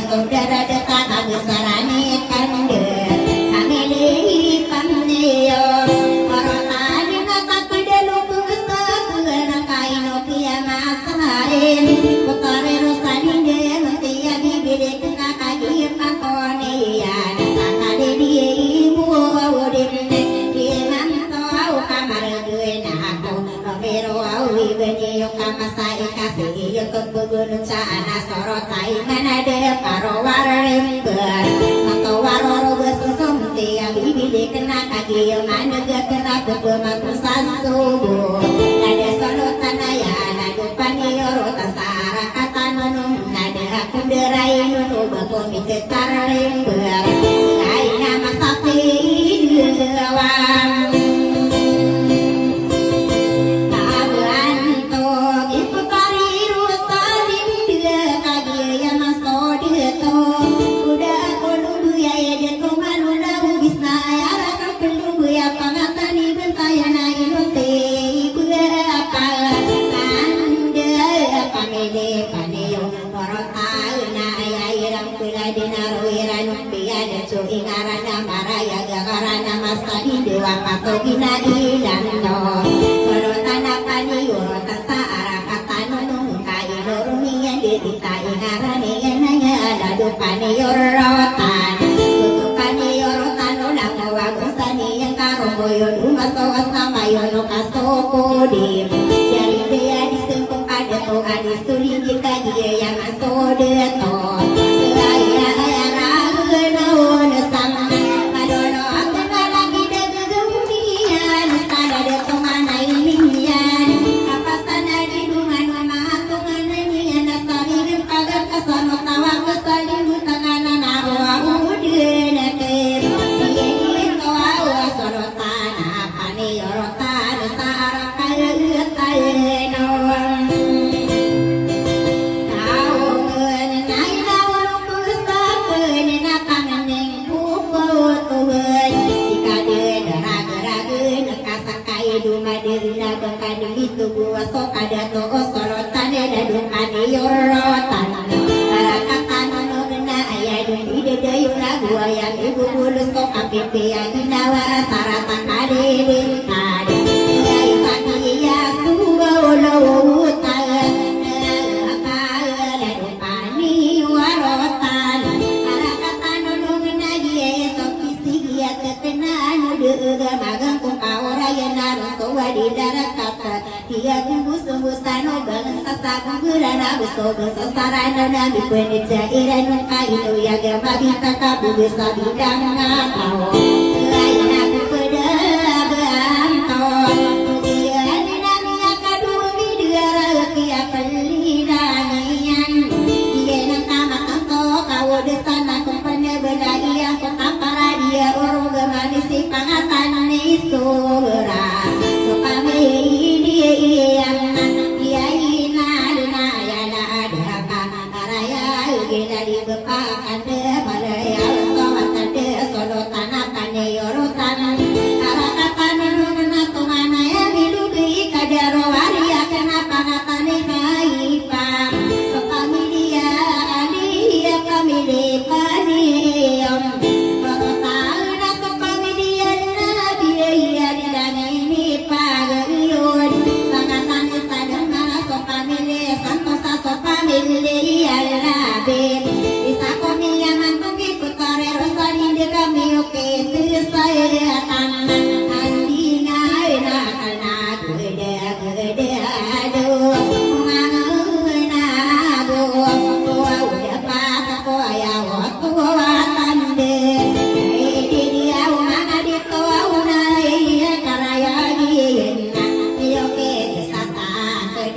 Saudara dekat besarane kande kami dehi pamneo orang na kapide lupu sakuna kaino pia masain potare rosalinde mtia bibire kana kagi pakone ya takade die ibu awodine die manto au kamar duena aku pero au ibeni yo kamasai kasih yo kebugun sana sorotai mana de paro warember atau waroro besum tia bibi kena kaki mana ge kena bebemaku sasubu ada sorotan ya nadu panioro tasara kata nunung nada aku derai nunu bakomi ketarember aina masapi dewang Gina idando sorotana pani urota saara katano nungkai dorumi yang ditai ngarane nanya ada dupani yorotan dupani yorotan ulang wagusani yang karoboyo dumaso sama yono kasoko di jari dia disempung ada to adis tuli jika dia yang aso deto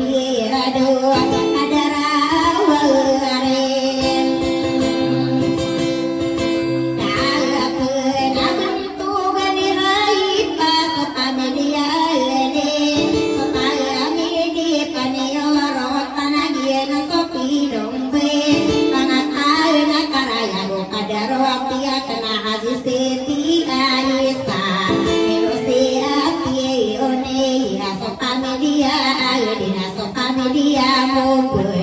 pirado adarawarin Kalakeun abentugan dirai pas pamediaeun Sopami di paniorot tanagieun sopi dombe Panataeun karaya bukadarok tia kena aziz siti Aisyah Media, Dina so kami dia, mungkin